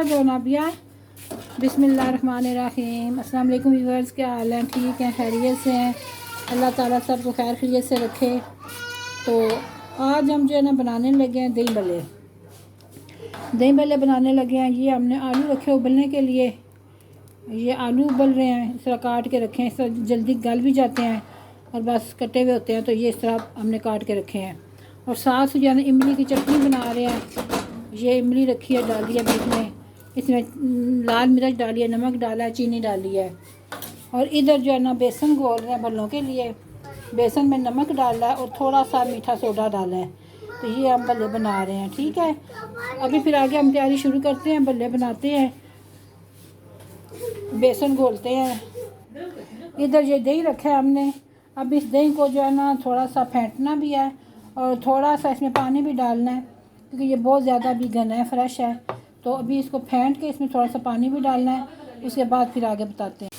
जो नाबिया बिस्मिल्लाहिर्रहमानिर्रहीम। अस्सलाम वालेकुम व्यूअर्स, क्या हाल है? ठीक है, खैरियत से हैं। अल्लाह ताला सबको खैर खैरियत से रखे। तो आज हम जो है ना बनाने लगे हैं दही भल्ले। दही भल्ले बनाने लगे हैं। ये हमने आलू रखे उबलने के लिए। ये आलू उबल रहे हैं, इस तरह काट के रखे हैं। इस तरह जल्दी गल भी जाते हैं और बस कटे हुए होते हैं, तो ये इस तरह हमने काट के रखे हैं। और साथ जो है ना इमली की चटनी बना रहे हैं। ये इमली रखी है, डाली है बीच में, इसमें लाल मिर्च डाली है, नमक डाला है, चीनी डाली है। और इधर जो है ना बेसन घोल रहे हैं भल्लों के लिए। बेसन में नमक डाला है और थोड़ा सा मीठा सोडा डाला है। तो ये हम भल्ले बना रहे हैं, ठीक है। अभी फिर आगे हम तैयारी शुरू करते हैं, भल्ले बनाते हैं, बेसन घोलते हैं। इधर ये दही रखा है हमने। अब इस दही को जो है ना थोड़ा सा फेंटना भी है और थोड़ा सा इसमें पानी भी डालना है, क्योंकि ये बहुत ज़्यादा अभी घना है, फ्रेश है। तो अभी इसको फेंट के इसमें थोड़ा सा पानी भी डालना है, उसके बाद फिर आगे बताते हैं।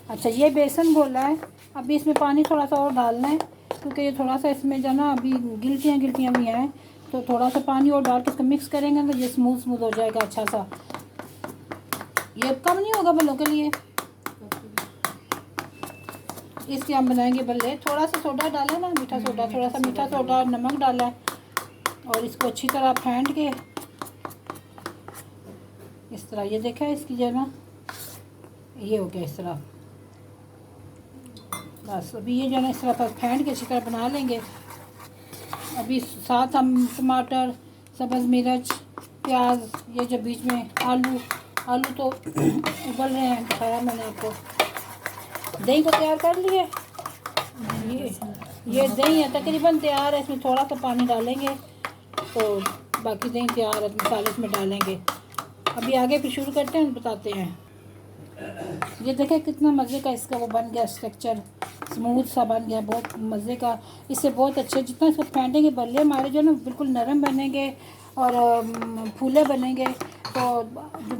अच्छा, ये बेसन घोला है। अभी इसमें पानी थोड़ा सा और डालना है, क्योंकि ये थोड़ा सा इसमें जो ना अभी गिल्टियाँ भी हैं। तो थोड़ा सा पानी और डाल के इसको मिक्स करेंगे तो ये स्मूथ हो जाएगा अच्छा सा। ये कम नहीं होगा भल्लों के लिए, इसके हम बनाएंगे भल्ले। थोड़ा सा सोडा डालें ना, मीठा सोडा, थोड़ा सा मीठा सोडा और नमक डाला है। और इसको अच्छी तरह फेंट के इस तरह, ये देखा है इसकी जो है ना, ये हो गया इस तरह। बस अभी ये जो है ना इस तरह फेंट के अच्छी तरह बना लेंगे। अभी साथ हम टमाटर, सब्ज़ मिर्च, प्याज, ये जो बीच में आलू तो उबल रहे हैं, दिखाया मैंने आपको। दही को तैयार कर लिए। ये दही है तकरीबन तैयार है। इसमें थोड़ा सा पानी डालेंगे तो बाकी दही तैयार है, मसाले इसमें डालेंगे। अभी आगे फिर शुरू करते हैं, बताते हैं। ये देखें कितना मज़े का इसका वो बन गया, स्ट्रक्चर स्मूथ सा बन गया, बहुत मज़े का। इससे बहुत अच्छे, जितना इसको फेंटेंगे भल्ले हमारे जो है ना बिल्कुल नरम बनेंगे और फूले बनेंगे। तो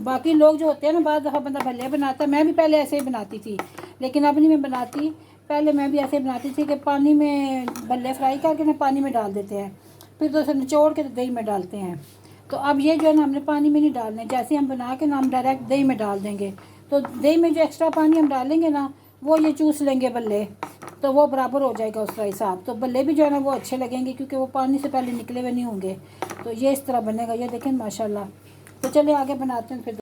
बाकी लोग जो होते हैं ना, बाद दफ़ा बंदा भल्ले बनाता है, मैं भी पहले ऐसे ही बनाती थी, लेकिन अब नहीं मैं बनाती। पहले मैं भी ऐसे ही बनाती थी कि पानी में भल्ले फ्राई करके ना पानी में डाल देते हैं, फिर तो उसे निचोड़ के दही में डालते हैं। तो अब ये जो है ना हमने पानी में नहीं डालने, जैसे हम बना के ना हम डायरेक्ट दही में डाल देंगे। तो दही में जो एक्स्ट्रा पानी हम डालेंगे ना, वो ये चूस लेंगे भल्ले, तो वो बराबर हो जाएगा उसका हिसाब। तो भल्ले भी जो है ना वो अच्छे लगेंगे, क्योंकि वो पानी से पहले निकले हुए नहीं होंगे। तो ये इस तरह बनेगा, ये देखें माशाल्लाह। तो चलिए आगे बनाते हैं फिर।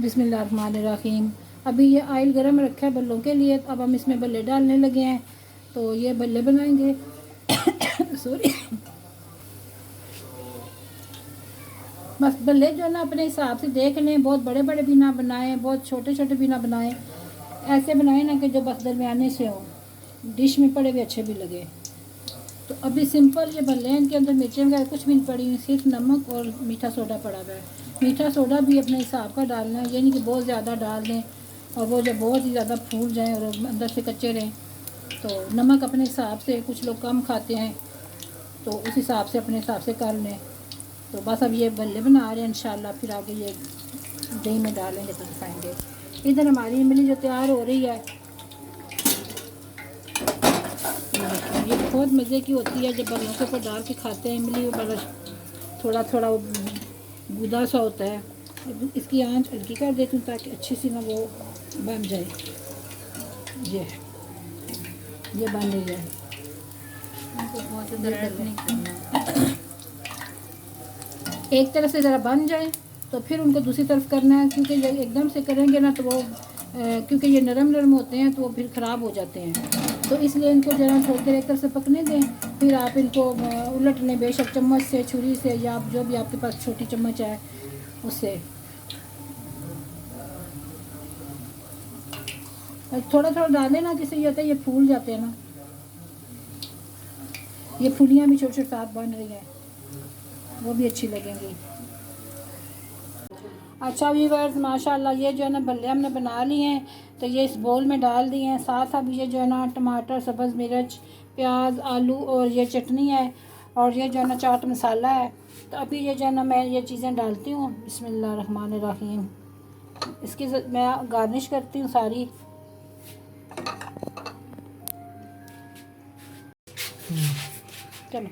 बिस्मिल्लाहिर्रहमानिर्रहीम। अभी ये ऑयल गरम रखा है भल्लों के लिए। अब हम इसमें भल्ले डालने लगे हैं, तो ये भल्ले बनाएंगे। सॉरी, बस भल्ले जो है ना अपने हिसाब से देख लें, बहुत बड़े बड़े भी ना बनाएं, बहुत छोटे छोटे भी ना बनाएं। ऐसे बनाएं ना कि जो बस दरमियाने से हो, डिश में पड़े हुए अच्छे भी लगे। तो अभी सिंपल ये भल्ले हैं, इनके अंदर मिर्चें वगैरह कुछ भी नहीं पड़ी हुई, सिर्फ नमक और मीठा सोडा पड़ा हुआ है। मीठा सोडा भी अपने हिसाब का डालना है, ये नहीं कि बहुत ज़्यादा डाल दें और वो जब बहुत ही ज़्यादा फूल जाएँ और अंदर से कच्चे रहें। तो नमक अपने हिसाब से, कुछ लोग कम खाते हैं तो उस हिसाब से अपने हिसाब से कर लें। तो बस अब ये भल्ले बना रहे हैं, इंशाल्लाह फिर आगे ये दही में डालेंगे तो दिखाएंगे। इधर हमारी इमली जो तैयार हो रही है, ये बहुत मज़े की होती है। जब भल्लों के ऊपर डाल के खाते हैं इमली, बड़ा थोड़ा थोड़ा गुदा सा होता है। इसकी आंच हल्की कर देती हूँ ताकि अच्छी सी ना वो बन जाए। ये बन रही है। एक तरफ से ज़रा बन जाए तो फिर उनको दूसरी तरफ करना है, क्योंकि जब एकदम से करेंगे ना तो वो क्योंकि ये नरम होते हैं तो वो फिर ख़राब हो जाते हैं। तो इसलिए इनको ज़रा थोड़ी देर एक तरफ से पकने दें, फिर आप इनको उलट लें, बेशक चम्मच से, छुरी से, या जो भी आपके पास छोटी चम्मच है उससे। थोड़ा थोड़ा डालें ना, जिससे ये होता है ये फूल जाते हैं ना। ये फुलियाँ भी छोटे छोटे साथ बन रही हैं, वो भी अच्छी लगेंगी। अच्छा व्यूअर्स, माशाल्लाह ये जो है ना भल्ले हमने बना लिए हैं, तो ये इस बोल में डाल दिए हैं। साथ अब ये जो है ना टमाटर, सब्ज़ मिर्च, प्याज, आलू और ये चटनी है और ये जो है ना चाट मसाला है। तो अभी ये जो है ना मैं ये चीज़ें डालती हूँ। बिस्मिल्लाहिर्रहमानिर्रहीम। इसकी मैं गार्निश करती हूँ सारी। चलो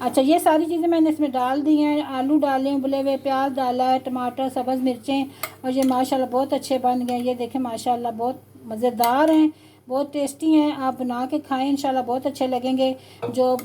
अच्छा, ये सारी चीज़ें मैंने इसमें डाल दी हैं। आलू डाले हैं उबले हुए, प्याज डाला है, टमाटर, सब्ज़ मिर्चें, और ये माशाल्लाह बहुत अच्छे बन गए। ये देखें माशाल्लाह बहुत मज़ेदार हैं, बहुत टेस्टी हैं। आप बना के खाएं, इंशाल्लाह बहुत अच्छे लगेंगे। जो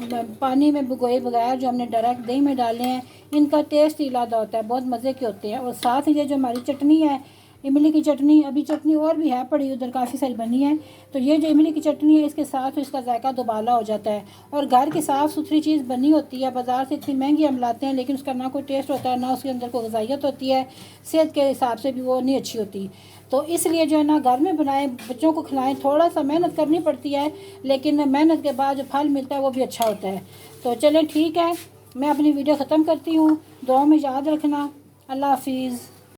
पानी में भिगोए बगैर जो हमने डायरेक्ट दही में डाले हैं, इनका टेस्ट ही अलग होता है, बहुत मज़े के होते हैं। और साथ ही ये जो हमारी चटनी है, इमली की चटनी, अभी चटनी और भी है पड़ी उधर, काफ़ी सारी बनी है। तो ये जो इमली की चटनी है, इसके साथ इसका जायका दुबाला हो जाता है। और घर की साफ़ सुथरी चीज़ बनी होती है, बाज़ार से इतनी महंगी हम लाते हैं, लेकिन उसका ना कोई टेस्ट होता है, ना उसके अंदर कोई ग़िज़ाइयत होती है, सेहत के हिसाब से भी वो नहीं अच्छी होती। तो इसलिए जो है ना, घर में बनाए, बच्चों को खिलाएं। थोड़ा सा मेहनत करनी पड़ती है, लेकिन मेहनत के बाद जो फल मिलता है वो भी अच्छा होता है। तो चलें ठीक है, मैं अपनी वीडियो ख़त्म करती हूँ। दुआ में याद रखना। अल्लाह हाफिज़।